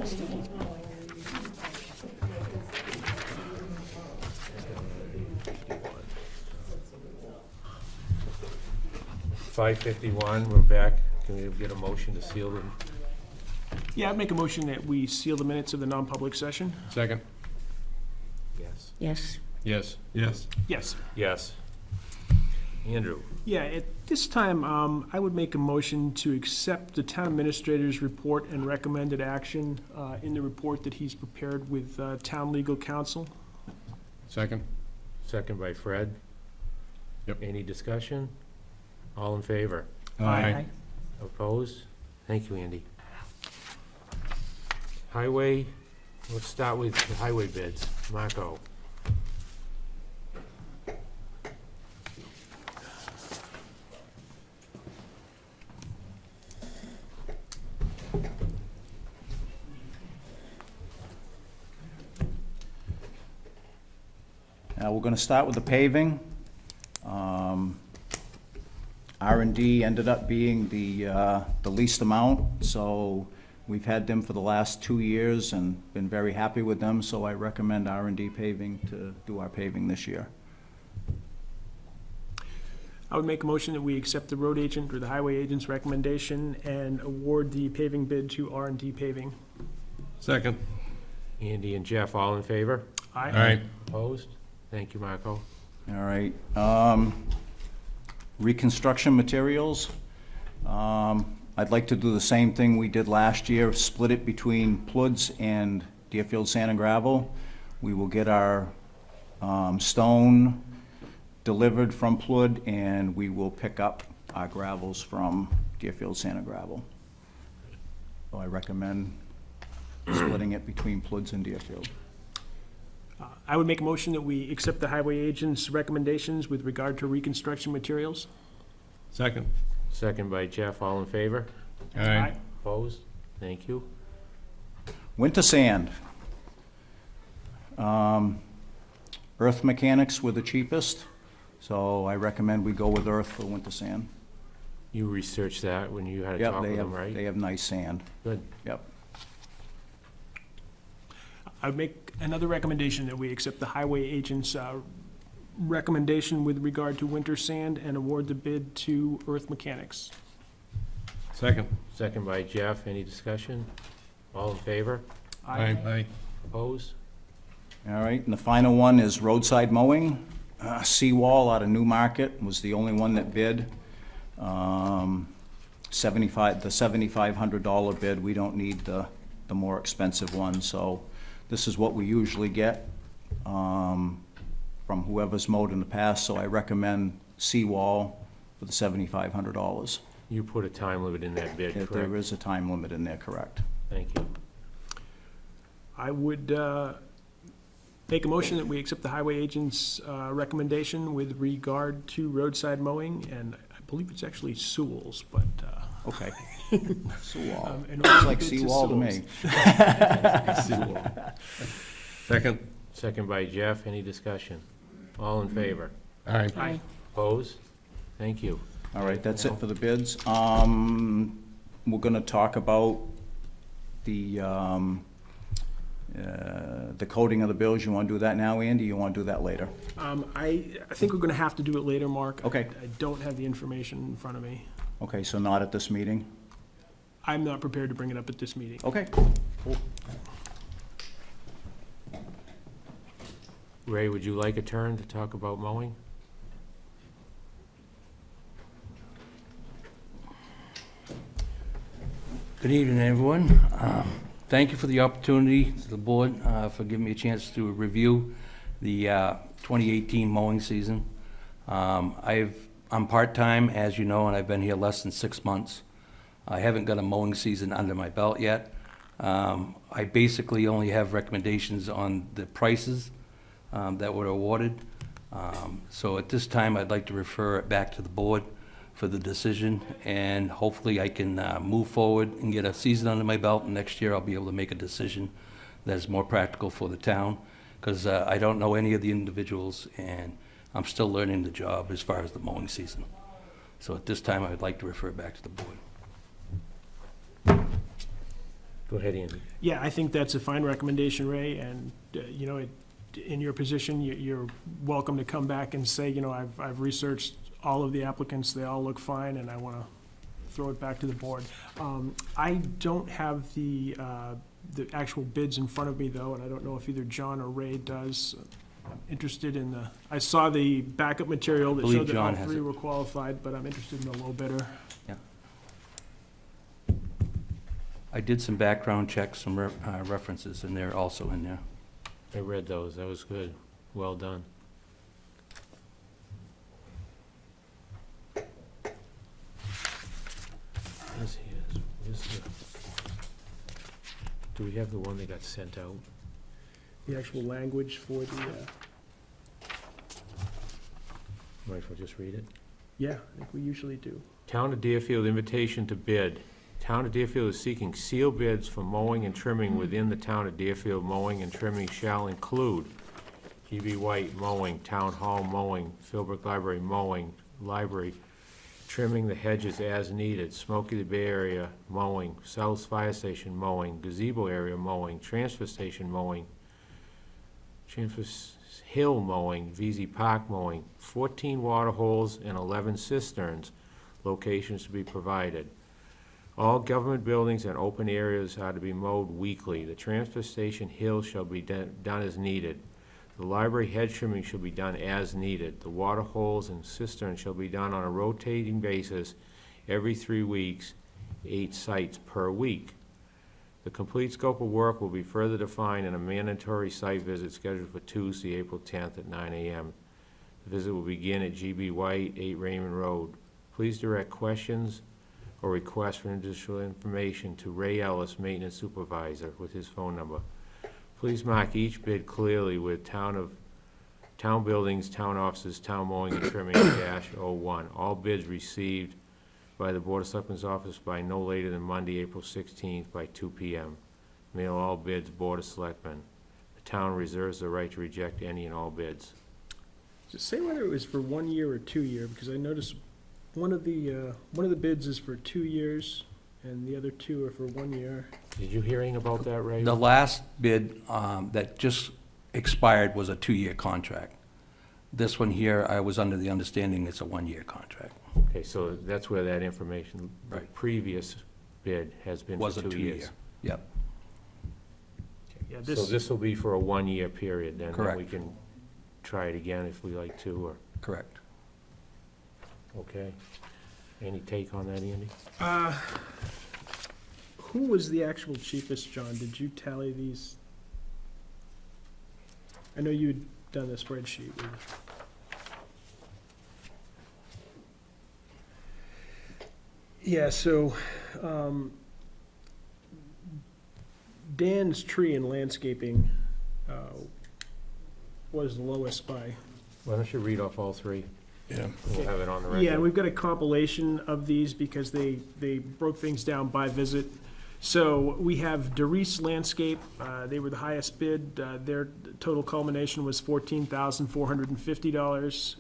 $5:51, we're back. Can we get a motion to seal them? Yeah, I'd make a motion that we seal the minutes of the non-public session. Second. Yes. Yes. Yes. Yes. Yes. Yes. Andrew? Yeah, at this time, I would make a motion to accept the town administrator's report and recommended action in the report that he's prepared with town legal counsel. Second. Second by Fred. Yep. Any discussion? All in favor? Aye. Opposed? Thank you, Andy. Highway, let's start with the highway bids. Marco? We're going to start with the paving. R&D ended up being the least amount, so we've had them for the last 2 years and been very happy with them, so I recommend R&D Paving to do our paving this year. I would make a motion that we accept the road agent or the highway agent's recommendation and award the paving bid to R&D Paving. Second. Andy and Jeff, all in favor? Aye. All right. Opposed? Thank you, Marco. All right. Reconstruction materials. I'd like to do the same thing we did last year, split it between Ploods and Deerfield Sand and Gravel. We will get our stone delivered from Plood, and we will pick up our gravels from Deerfield Sand and Gravel. So I recommend splitting it between Ploods and Deerfield. I would make a motion that we accept the highway agent's recommendations with regard to reconstruction materials. Second. Second by Jeff, all in favor? All right. Opposed? Thank you. Winter sand. Earth Mechanics were the cheapest, so I recommend we go with Earth for winter sand. You researched that when you had a Yep, talk they with have, them, right? they have nice sand. Good. Yep. I would make another recommendation that we accept the highway agent's recommendation with regard to winter sand and award the bid to Earth Mechanics. Second. Second by Jeff, any discussion? All in favor? Aye. Opposed? All right, and the final one is roadside mowing. Seawall out of Newmarket was the only one that bid. The $7,500 bid, we don't need the more expensive one, so this is what we usually get from whoever's mowed in the past, so I recommend Seawall for the $7,500. You put a time limit in that bid, If there correct? is a time limit in there, correct. Thank you. I would make a motion that we accept the highway agent's recommendation with regard to roadside mowing, and I believe it's actually Sewell's, but. Okay. Seawall. in Looks order like to Seawall to me. Second. Second by Jeff, any discussion? All in favor? All right. Aye. Opposed? Thank you. All right, that's it for the bids. We're gonna talk about the coding of the bills. You wanna do that now, Andy? You wanna do that later? I think we're gonna have to do it later, Mark. Okay. I don't have the information in front of me. Okay, so not at this meeting? I'm not prepared to bring it up at this meeting. Okay. Ray, would you like a turn to talk about mowing? Good evening, everyone. Thank you for the opportunity, to the board, for giving me a chance to review the 2018 mowing season. I'm part-time, as you know, and I've been here less than 6 months. I haven't got a mowing season under my belt yet. I basically only have recommendations on the prices that were awarded. So at this time, I'd like to refer it back to the board for the decision, and hopefully I can move forward and get a season under my belt, and next year I'll be able to make a decision that is more practical for the town, because I don't know any of the individuals, and I'm still learning the job as far as the mowing season. So at this time, I'd like to refer it back to the board. Go ahead, Andy. Yeah, I think that's a fine recommendation, Ray, and, you know, in your position, you're welcome to come back and say, you know, I've researched all of the applicants, they all look fine, and I want to throw it back to the board. I don't have the actual bids in front of me, though, and I don't know if either John or Ray does. I'm interested in I saw the backup material that Believe showed that all John has three it. were qualified, but I'm interested in the low bidder. I did some background checks, some references, and they're also in there. I read those, that was good. Well done. Where's his? Where's the? Do we have the one that got sent out? The actual language for the, Might as well just read it. yeah, I think we usually do. Town of Deerfield invitation to bid. Town of Deerfield is seeking sealed bids for mowing and trimming within the Town of Deerfield. Mowing and trimming shall include GB White mowing, Town Hall mowing, Philbrook Library mowing, library trimming the hedges as needed, Smoky the Bay Area mowing, South Fire Station mowing, gazebo area mowing, transfer station mowing, Hill mowing, VZ Park mowing, 14 water holes and 11 cisterns, locations to be provided. All government buildings and open areas are to be mowed weekly. The transfer station hill shall be done as needed. The library hedge trimming shall be done as needed. The water holes and cisterns shall be done on a rotating basis every 3 weeks, 8 sites per week. The complete scope of work will be further defined in a mandatory site visit scheduled for Tuesday, April 10th at 9 a.m. The visit will begin at GB White, 8 Raymond Road. Please direct questions or requests for additional information to Ray Ellis, Maintenance Supervisor, with his phone number. Please mark each bid clearly with town buildings, town offices, town mowing and trimming -01. All bids received by the Board of Selectmen's office by no later than Monday, April 16th by 2 p.m. Mail all bids, Board of Selectmen. The town reserves the right to reject any and all bids. Does it say whether it was for 1 year or 2 year? Because I noticed one of the bids is for 2 years, and the other two are for 1 year. Did you hear anything about that, Ray? The last bid that just expired was a 2-year contract. This one here, I was under the understanding it's a 1-year contract. Okay, so that's where that information, the Right. previous bid has been for Was a 2 years. 2-year. Yep, Yeah, So this will be for a 1-year period, then Correct. we can try it again if we like to, or, correct. okay? Any take on that, Andy? Who was the actual cheapest, John? Did you tally these? I know you'd done the spreadsheet with. Yeah, so, Dan's Tree and Landscaping, was the lowest by. Why don't you read off all three? Yeah. We'll have it on the record. Yeah, we've got a compilation of these because they broke things down by visit. So we have DeReese Landscape, they were the highest bid, their total culmination was $14,450.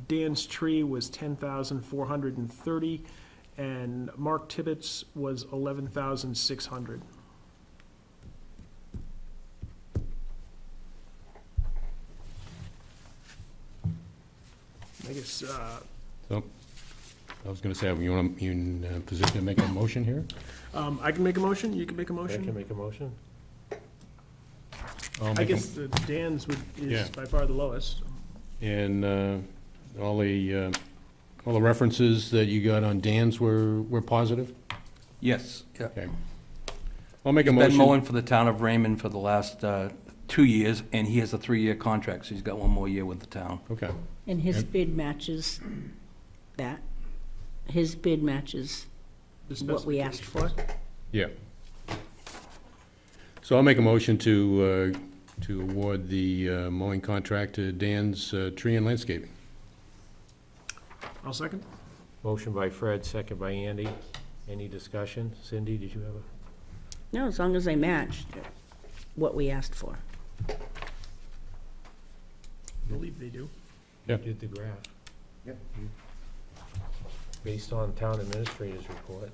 Dan's Tree was $10,430, and Mark Tibbetts was $11,600. I guess, So, I was gonna say, you want, you in a position to make a motion here? I can make a motion, you can make a I can motion? make a motion? I'll I make a- guess Dan's Yeah. is by far the lowest. And all the references that you got on Dan's were positive? Yes, yeah. Okay. I'll make a He's been motion. mowing for the town of Raymond for the last 2 years, and he has a 3-year contract, so he's got 1 more year with the town. Okay. And his Yep. bid matches that? His bid matches The what we asked for? Yeah. So I'll make a motion to award the mowing contract to Dan's Tree and Landscaping. I'll second. Motion by Fred, second by Andy. Any discussion? Cindy, did you have a? No, as long as they matched what we asked for. I believe they do. Yeah. You did the graph. Yep. Based on town administrator's report.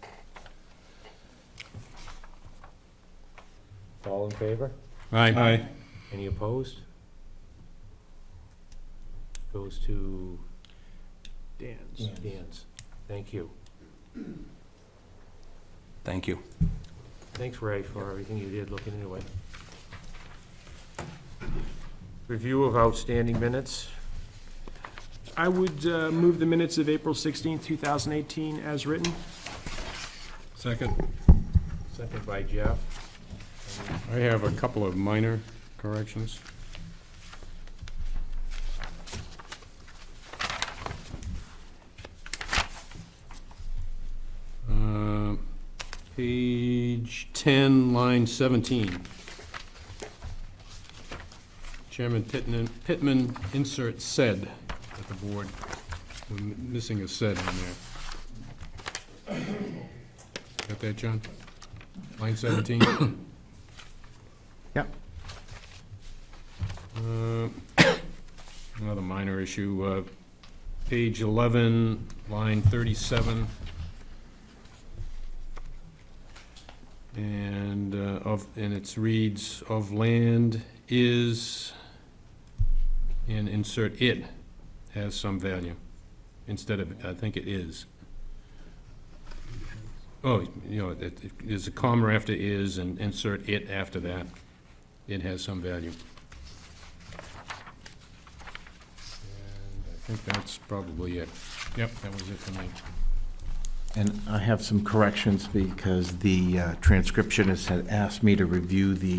All in favor? Aye. Any opposed? Goes to Dan's. Dan's. Thank you. Thank you. Thanks, Ray, for everything you did looking into it. Review of outstanding minutes. I would move the minutes of April 16th, 2018 as written. Second. Second by Jeff. I have a couple of minor corrections. Page 10, line 17. Chairman Pittman insert said at the board. We're missing a said in there. Got that, John? Line 17? Yep. Another minor issue, page 11, line 37. And it reads, of land is, and insert it has some value, instead of, I think it is. Oh, you know, there's a comma after is, and insert it after that. It has some value. And I think that's probably it. Yep, that was it for me. And I have some corrections because the transcriptionist had asked me to review the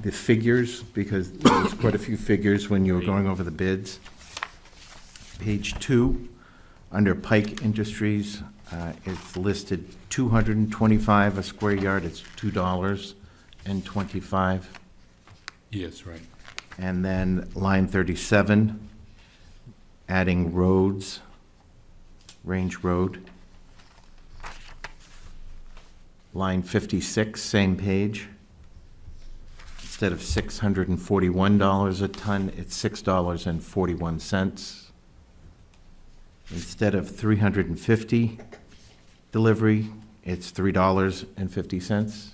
figures, because there was quite a few figures when you were going over the bids. Page 2, under Pike Industries, it's listed $225 a square yard, it's $2.25. Yes, right. And then line 37, adding roads, Range Road. Line 56, same page. Instead of $641 a ton, it's $6.41. Instead of 350 delivery, it's $3.50.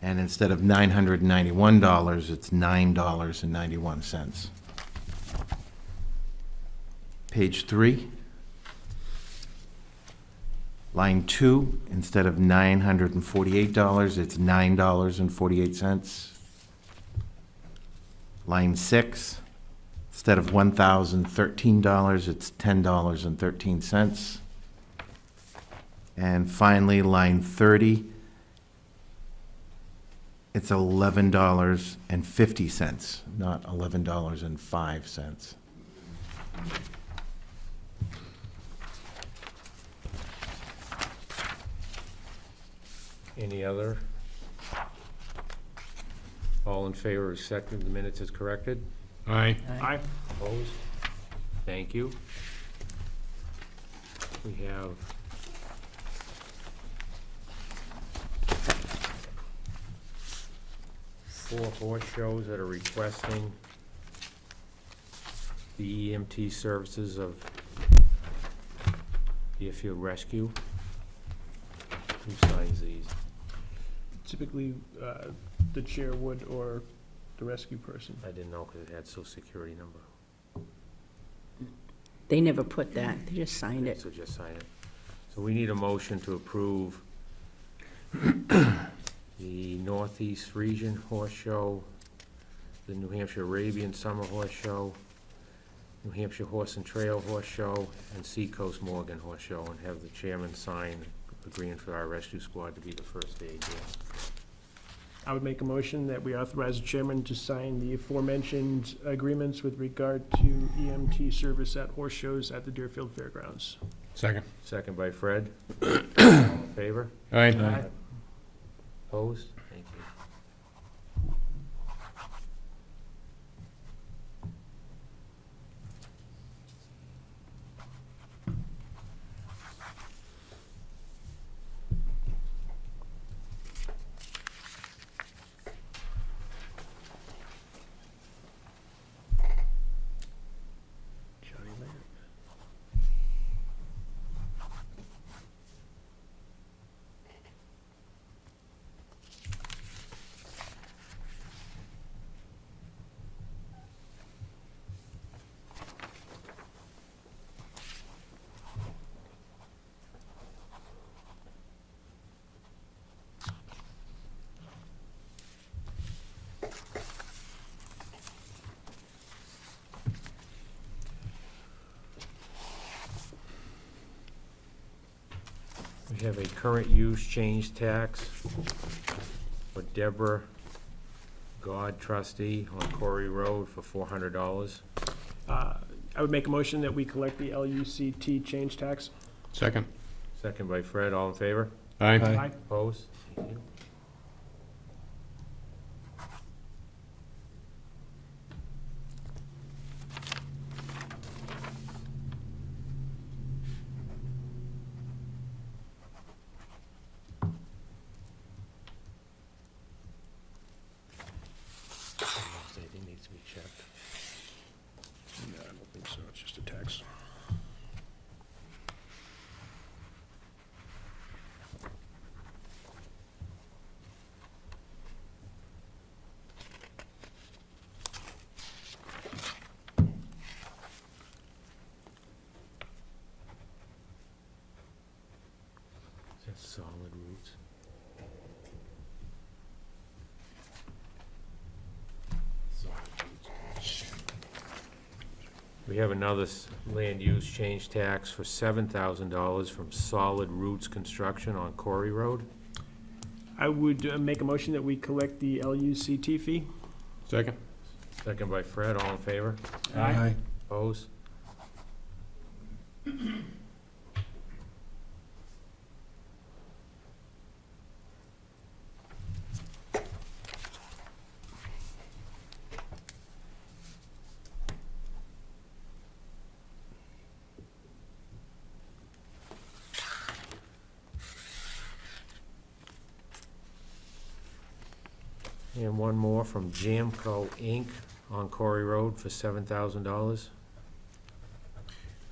And instead of $991, it's $9.91. Page 3. Line 2, instead of $948, it's $9.48. Line 6, instead of $1,013, it's $10.13. And finally, line 30, it's $11.50, not $11.05. Any other? All in favor of accepting the minutes as corrected? Aye. Aye. Opposed? Thank you. We have four horse shows that are requesting the EMT services of Deerfield Rescue. Who signs these? Typically, the chair would, or the rescue person. I didn't know because it had social security number. They never put that, they just signed it. So just sign it. So we need a motion to approve the Northeast Frisian Horse Show, the New Hampshire Arabian Summer Horse Show, New Hampshire Horse and Trail Horse Show, and Seacoast Morgan Horse Show, and have the chairman sign agreeing for our rescue squad to be the first aid here. I would make a motion that we authorize the chairman to sign the aforementioned agreements with regard to EMT service at horse shows at the Deerfield Fairgrounds. Second. Second by Fred. All in favor? Aye. Opposed? Thank you. have a current use change tax for Deborah God trustee on Corey Road for $400. I would make a motion that we collect the LUCT change tax. Second. Second by Fred, all in favor? Aye. Aye. Opposed? Thank you. Anything needs to be checked. No, I don't think so, it's just a tax. That's solid roots. We have another land use change tax for $7,000 from Solid Roots Construction on Corey Road. I would make a motion that we collect the LUCT fee. Second. Second by Fred, all in favor? Aye. Opposed? And one more from Jamco Inc. on Corey Road for $7,000.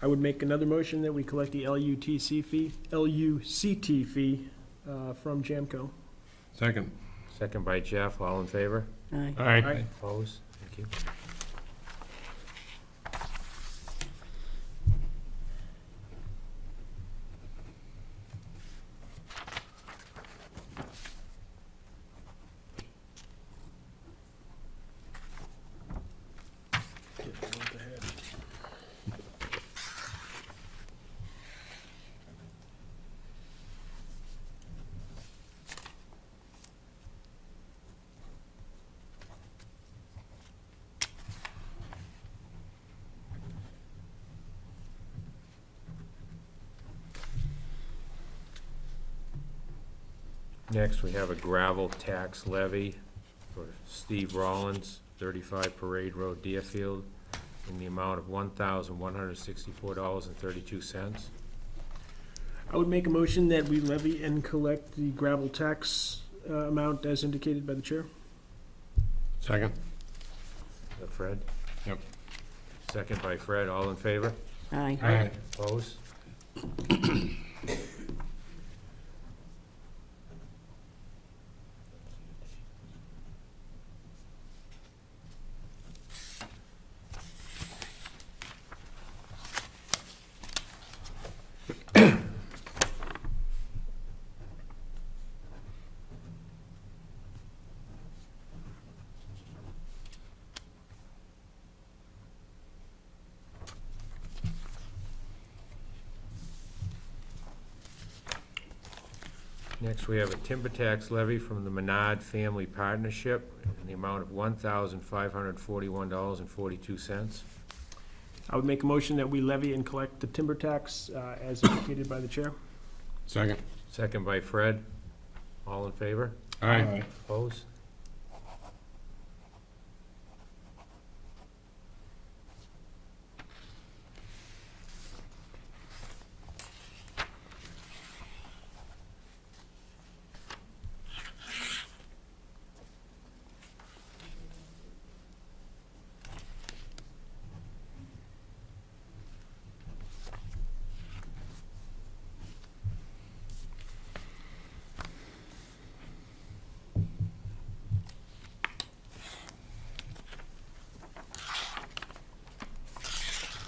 I would make another motion that we collect the LUCT fee from Jamco. Second. Second by Jeff, all in favor? Aye. Aye. Opposed? Thank you. Next, we have a gravel tax levy for Steve Rollins, 35 Parade Road, Deerfield, in the amount of $1,164.32. I would make a motion that we levy and collect the gravel tax amount as indicated by the chair. Second. Is that Fred? Yep. Second by Fred, all in favor? Aye. Aye. Opposed? Next, we have a timber tax levy from the Menard Family Partnership in the amount of $1,541.42. I would make a motion that we levy and collect the timber tax as indicated by the chair. Second. Second by Fred. All in favor? Aye. Opposed?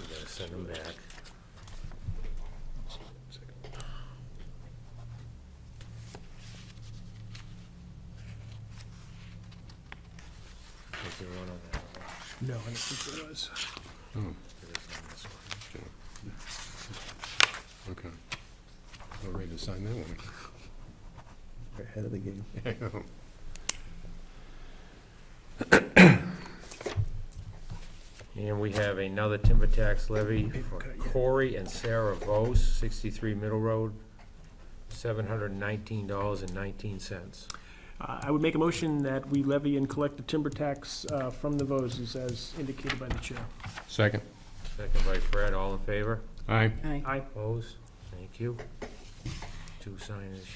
We gotta send them back. Is there one on that one? No, I don't think there was. Oh, There is on this one. okay. I'll read it to sign that one. We're ahead of the game. And we have another timber tax levy for Corey and Sarah Vos, 63 Middle Road, $719.19. I would make a motion that we levy and collect the timber tax from the Voses as indicated by the chair. Second. Second by Fred, all in favor? Aye. Aye. Aye. Opposed? Thank you. Two signers.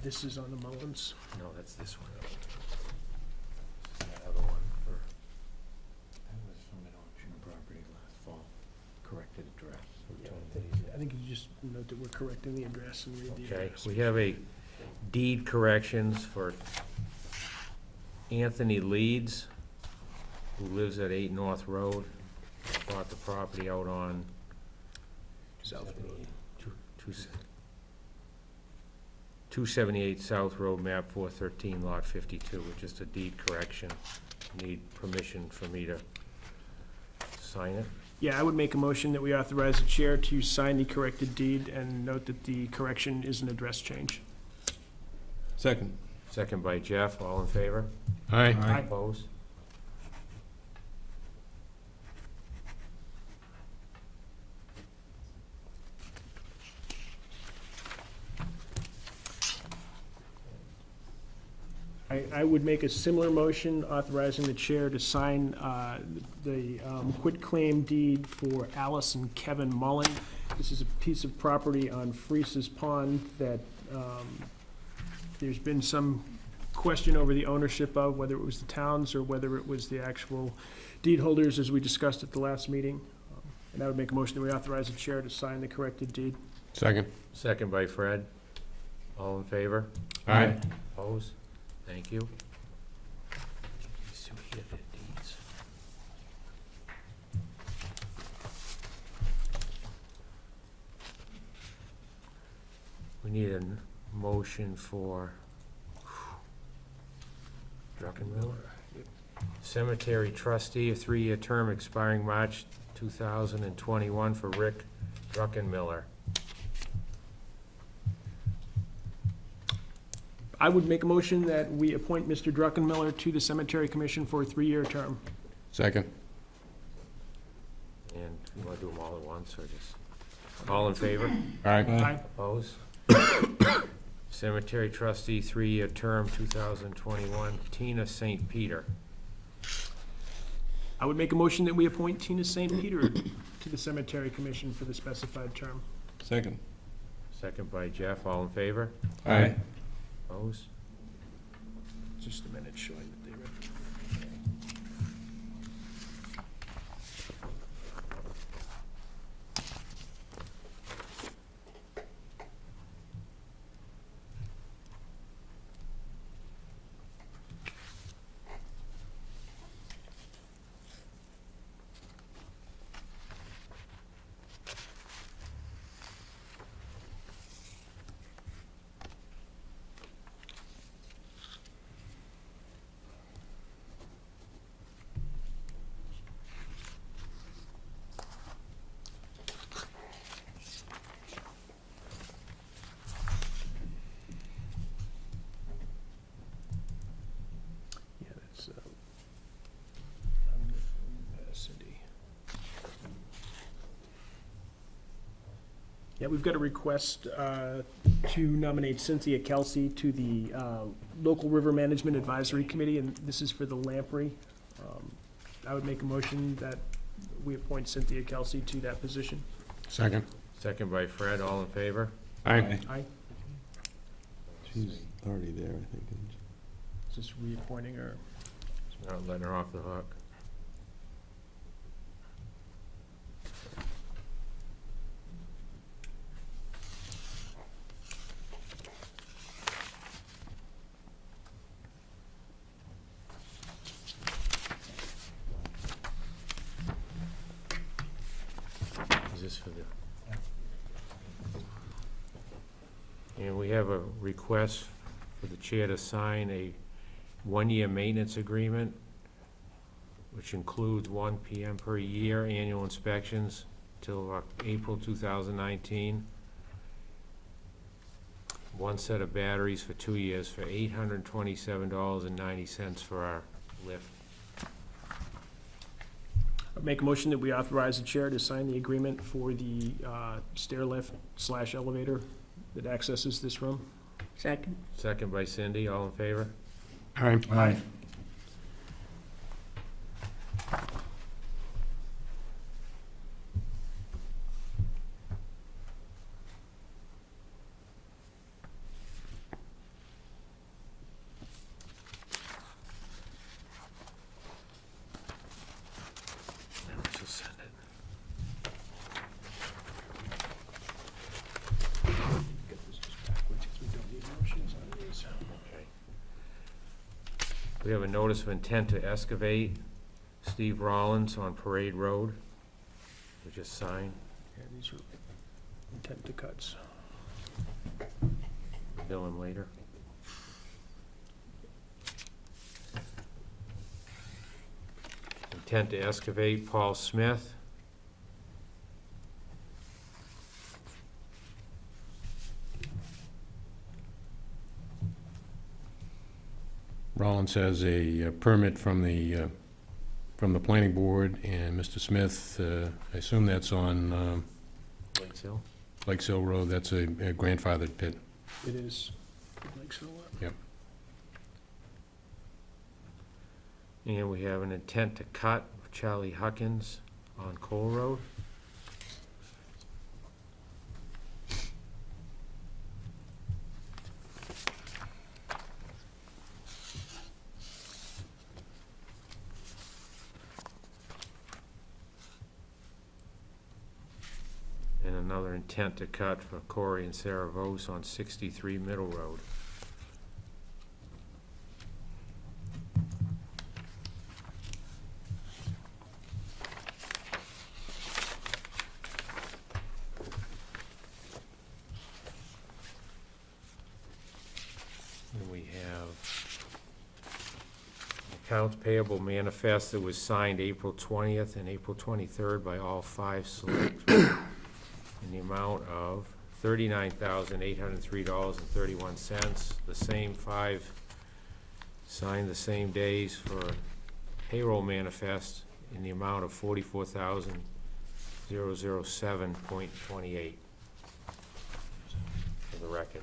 This is on the Mullins. No, that's this one. This is the other one for, That was from an auction property last fall, corrected address. I think you just note that we're correcting the address and read the okay. address. We have a deed corrections for Anthony Leeds, who lives at 8 North Road. Bought the property out on South Road. 278 South Road, map 413, lot 52, with just a deed correction. Need permission for me to sign it? Yeah, I would make a motion that we authorize the chair to sign the corrected deed and note that the correction is an address change. Second. Second by Jeff, all in favor? Aye. Aye. Opposed? I would make a similar motion authorizing the chair to sign the quitclaim deed for Alice and Kevin Mullen. This is a piece of property on Freese's Pond that there's been some question over the ownership of, whether it was the towns or whether it was the actual deed holders, as we discussed at the last meeting. And I would make a motion that we authorize the chair to sign the corrected deed. Second. Second by Fred, all in favor? Aye. Opposed? Thank you. These two here, their deeds. We need a motion for Druckenmiller. Cemetery trustee, a 3-year term expiring March 2021 for Rick Druckenmiller. I would make a motion that we appoint Mr. Druckenmiller to the Cemetery Commission for a 3-year term. Second. And you want to do them all at once, or just, all in favor? Aye. Opposed? Cemetery trustee, 3-year term, 2021, Tina St. Peter. I would make a motion that we appoint Tina St. Peter to the Cemetery Commission for the specified term. Second. Second by Jeff, all in favor? Aye. Opposed? Just a minute showing that they read. Yeah, that's, Cindy. Yeah, we've got a request to nominate Cynthia Kelsey to the Local River Management Advisory Committee, and this is for the Lamprey. I would make a motion that we appoint Cynthia Kelsey to that position. Second. Second by Fred, all in favor? Aye. Aye. She's already there, I think. isn't she? Is this reappointing her? Not letting her off the hook. Is this for the? And we have a request for the chair to sign a one-year maintenance agreement, which includes 1 PM per year annual inspections till April 2019. One set of batteries for 2 years for $827.90 for our lift. I'd make a motion that we authorize the chair to sign the agreement for the stair lift / elevator that accesses this room. Second. Second by Cindy, all in favor? Aye. Now let's just send it. Get this just backwards, 'cause we don't need motions on these. Okay. We have a notice of intent to excavate Steve Rollins on Parade Road. We just signed, Yeah, these are intent to cuts. bill him later. Intent to excavate Paul Smith. Rollins has a permit from the planning board, and Mr. Smith, I assume that's on Lakes Hill. Lakes Hill Road, that's a grandfathered pit. It is, like so. And we have an intent to cut of Charlie Huckins on Cole Road. And another intent to cut for Corey and Sarah Vos on 63 Middle Road. And we have accounts payable manifest that was signed April 20th and April 23rd by all 5 select in the amount of $39,803.31. The same 5 signed the same days for payroll manifest in the amount of $44,007.28 for the record.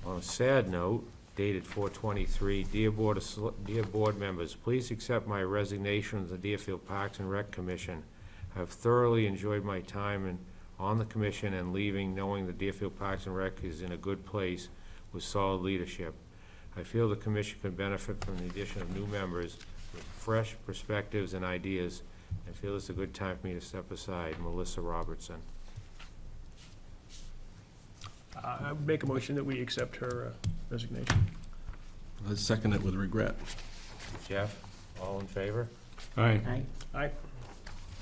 On a sad note, dated 4/23, dear board members, please accept my resignation of the Deerfield Parks and Rec Commission. I've thoroughly enjoyed my time on the commission and leaving, knowing the Deerfield Parks and Rec is in a good place with solid leadership. I feel the commission could benefit from the addition of new members with fresh perspectives and ideas, and feel it's a good time for me to step aside. Melissa Robertson. I would make a motion that we accept her resignation. I second it with regret. Jeff, all in favor? Aye. Aye. Aye.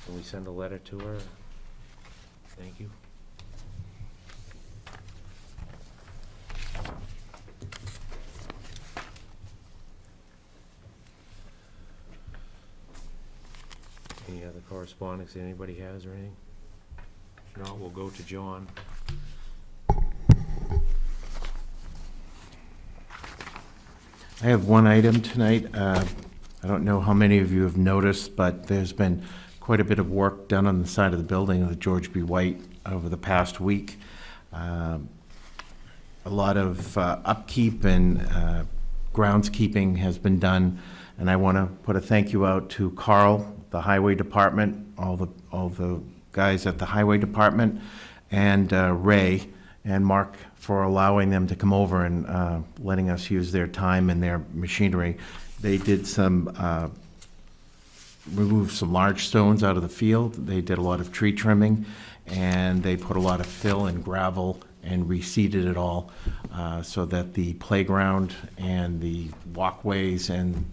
Can we send a letter to her? Thank you. Any other correspondence that anybody has or anything? If not, we'll go to John. I have one item tonight. I don't know how many of you have noticed, but there's been quite a bit of work done on the side of the building of the George B. White over the past week. A lot of upkeep and groundskeeping has been done, and I want to put a thank you out to Carl, the Highway Department, all the guys at the Highway Department, and Ray and Mark for allowing them to come over and letting us use their time and their machinery. They did removed some large stones out of the field. They did a lot of tree trimming, and they put a lot of fill and gravel and reseeded it all so that the playground and the walkways and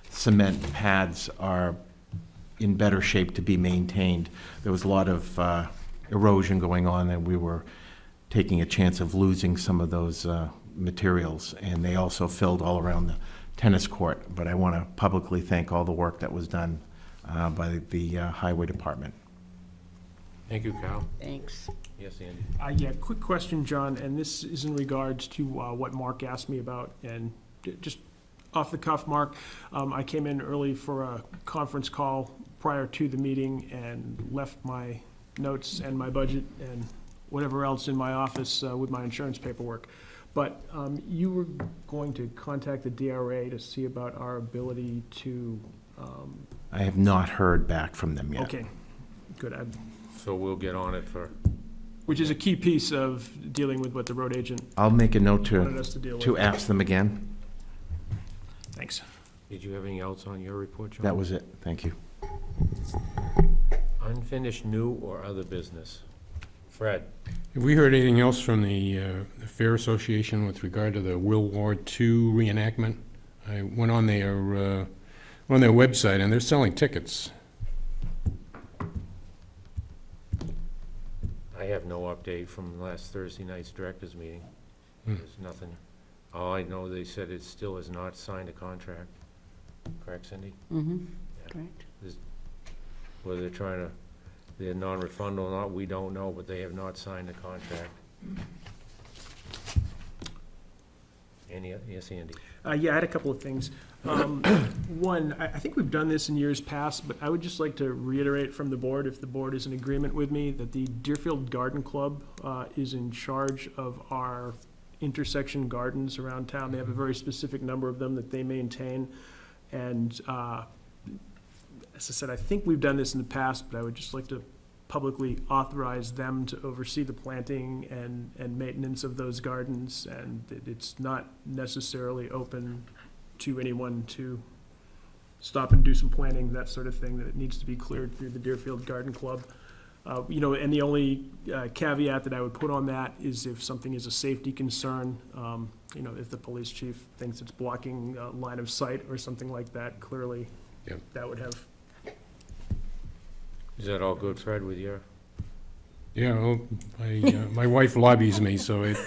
cement pads are in better shape to be maintained. There was a lot of erosion going on, and we were taking a chance of losing some of those materials. And they also filled all around the tennis court. But I want to publicly thank all the work that was done by the Highway Department. Thank you, Kyle. Thanks. Yes, Andy? Yeah, quick question, John, and this is in regards to what Mark asked me about, and just off the cuff, Mark, I came in early for a conference call prior to the meeting and left my notes and my budget and whatever else in my office with my insurance paperwork. But you were going to contact the DRA to see about our ability to, I have not heard back from them yet. okay, good, So we'll get on it for, which is a key piece of dealing with what the road agent I'll make a note wanted us to deal with. to ask them again. Thanks. did you have anything else on your report, John? That was it. Thank you. Unfinished new or other business? Fred? Have we heard anything else from the Fair Association with regard to the World War II reenactment? I went on their website, and they're selling tickets. I have no update from last Thursday night's directors meeting. There's nothing. All I know, they said it still has not signed a contract. Correct, Cindy? Mm-hmm, Yeah. correct. Whether they're trying to, they're non-refundable or not, we don't know, but they have not signed a contract. Yes, Andy? Yeah, I had a couple of things. One, I think we've done this in years past, but I would just like to reiterate from the board, if the board is in agreement with me, that the Deerfield Garden Club is in charge of our intersection gardens around town. They have a very specific number of them that they maintain. And as I said, I think we've done this in the past, but I would just like to publicly authorize them to oversee the planting and maintenance of those gardens. And it's not necessarily open to anyone to stop and do some planting, that sort of thing, that it needs to be cleared through the Deerfield Garden Club. And the only caveat that I would put on that is if something is a safety concern, if the police chief thinks it's blocking line of sight or something like that, clearly Yep. that would have. Is that all good, Fred, with your? Yeah, well, my wife lobbies me, so it,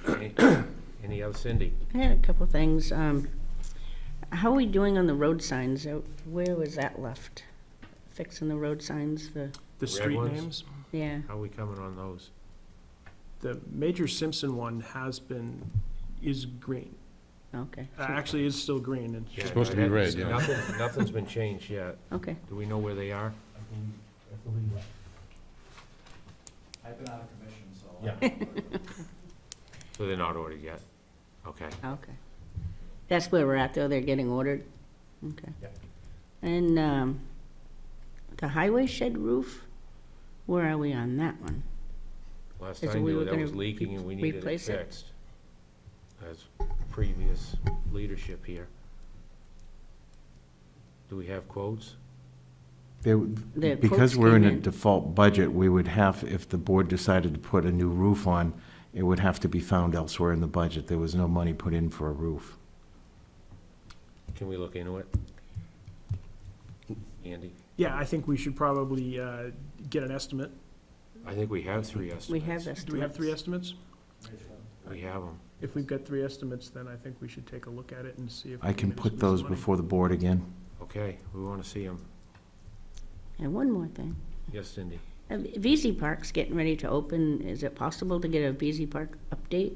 Okay. Any other, Cindy? I had a couple things. How are we doing on the road signs? Where was that left? Fixing the road signs, The red street ones? names, yeah, How are we coming on those? the Major Simpson one is green. okay, Actually, is still green. And Yeah, supposed to be red, yeah. Nothing's been changed yet. okay. Do we know where they are? I've been out of commission, so. Yeah. So they're not ordered yet? Okay. Okay. That's where we're at, though, they're getting ordered? Okay. Yep. And, the highway shed roof, where are we on that one? Last Is I we knew, were that gonna was leaking and we needed it replace it? fixed. As previous leadership here. Do we have quotes? The Because quotes we're in came a in. default budget, we would have, if the board decided to put a new roof on, it would have to be found elsewhere in the budget. There was no money put in for a roof. Can we look into it? Andy? Yeah, I think we should probably get an estimate. I think we have three estimates. We have estimates. Do we have 3 estimates? We have them. If we've got 3 estimates, then I think we should take a look at it and see if. I we can maybe put spend some those money. before the board again. Okay, we want to see them. And one more thing. Yes, Cindy? VZ Park's getting ready to open. Is it possible to get a VZ Park update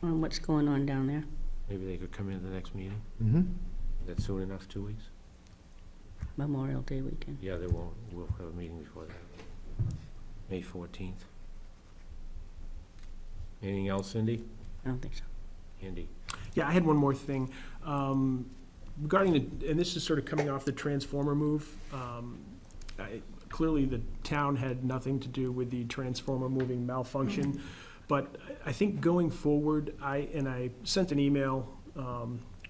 on what's going on down there? Maybe they could come in the next meeting? Mm-hmm. Is that soon enough, 2 weeks? Memorial Day weekend. Yeah, they won't, we'll have a meeting before that. May 14th. Anything else, Cindy? I don't think so. Andy? Yeah, I had one more thing. Regarding and this is sort of coming off the transformer move. A clearly the town had nothing to do with the transformer moving malfunction. But I think going forward, I sent an email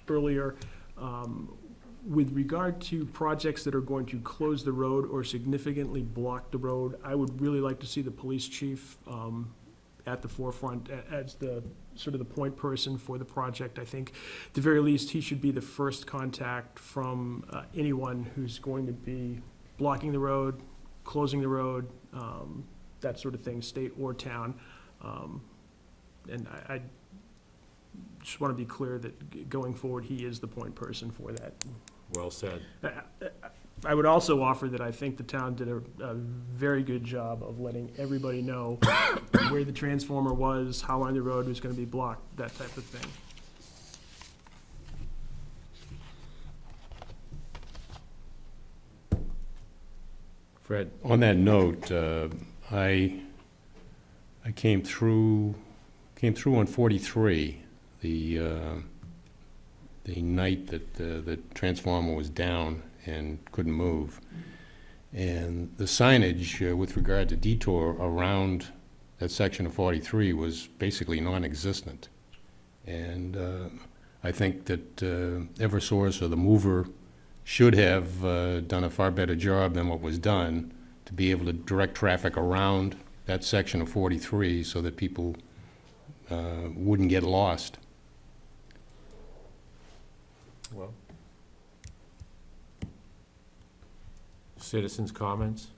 earlier with regard to projects that are going to close the road or significantly block the road. I would really like to see the police chief at the forefront as the sort of the point person for the project. I think at the very least, he should be the first contact from anyone who's going to be blocking the road, closing the road, that sort of thing, state or town. And I just want to be clear that going forward, he is the point person for that. Well said. I would also offer that I think the town did a very good job of letting everybody know where the transformer was, how long the road was going to be blocked, that type of thing. Fred? On that note, I came through on 43, the night that the transformer was down and couldn't move. And the signage with regard to detour around that section of 43 was basically non-existent. And I think that Eversource or the mover should have done a far better job than what was done to be able to direct traffic around that section of 43 so that people wouldn't get lost. Well. Citizens' comments?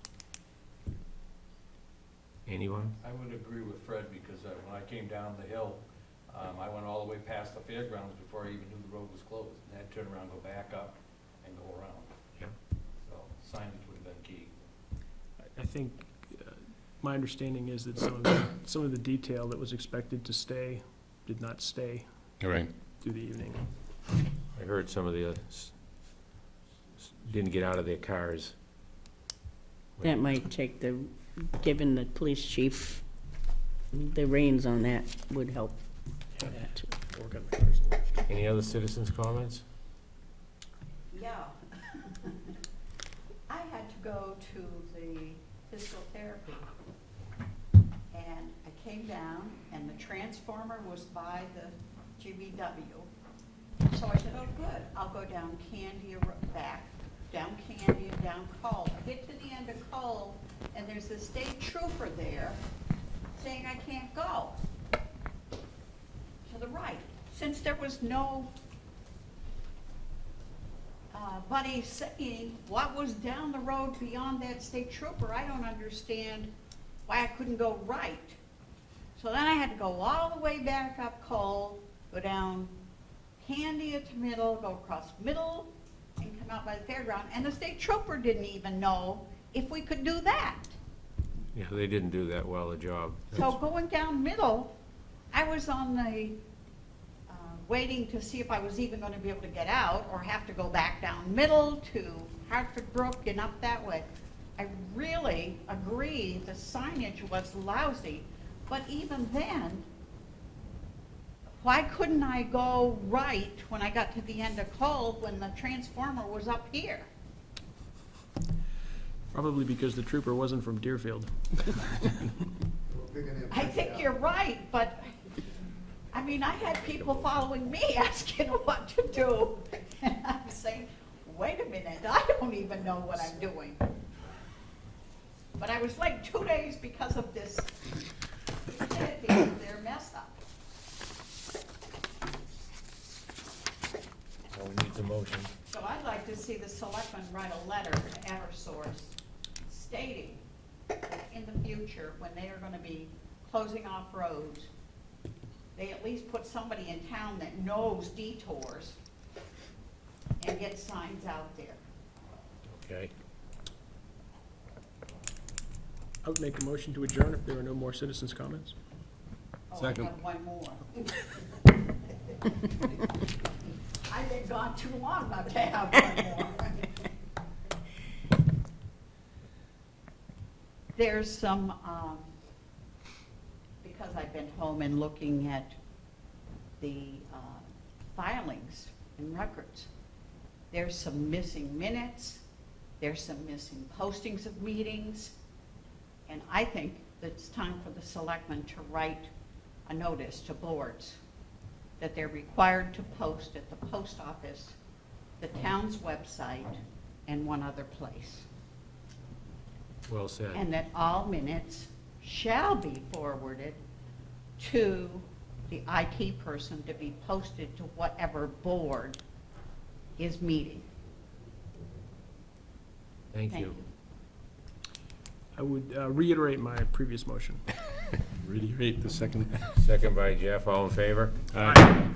Anyone? I would agree with Fred, because when I came down the hill, I went all the way past the fairgrounds before I even knew the road was closed. And I had to turn around, go back up, and go around. Yeah. So signage would have been key. I think, my understanding is that some of the detail that was expected to stay did not stay All right. through the evening. I heard some of the didn't get out of their cars. That might take giving the police chief the reins on that would help for that too. Work on the cars left. Any other citizens' comments? Yeah. I had to go to the physical therapy, and I came down, and the transformer was by the GVW. So I said, oh, good, I'll go down Candia back, down Candia, down Cole. I get to the end of Cole, and there's a state trooper there saying I can't go to the right. Since there was no buddy saying what was down the road beyond that state trooper, I don't understand why I couldn't go right. So then I had to go all the way back up Cole, go down Candia to Middle, go across Middle, and come out by the fairground. And the state trooper didn't even know if we could do that. Yeah, they didn't do that well a job. So going down Middle, I was on the, waiting to see if I was even gonna be able to get out or have to go back down Middle to Hartford Brook and up that way. I really agree the signage was lousy, but even then, why couldn't I go right when I got to the end of Cole when the transformer was up here? Probably because the trooper wasn't from Deerfield. I think you're right, but, I mean, I had people following me asking what to do. And I'm saying, wait a minute, I don't even know what I'm doing. But I was late 2 days because of this, their mess up. Well, we need the motion. So I'd like to see the selectmen write a letter to Eversource stating that in the future, when they are gonna be closing off roads, they at least put somebody in town that knows detours and get signs out there. Okay. I would make a motion to adjourn if there are no more citizens' comments. Oh, Second. I have one more. I've been gone too long not to have one more. There's some, because I've been home and looking at the filings and records, there's some missing minutes, There's some missing postings of meetings. And I think that it's time for the selectmen to write a notice to boards that they're required to post at the post office, the town's website, and one other place. Well said. And that all minutes shall be forwarded to the IT person to be posted to whatever board is meeting. Thank Thank you. you. I would reiterate my previous motion. Reiterate the second. Second by Jeff, all in favor? Aye.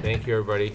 Thank you, everybody.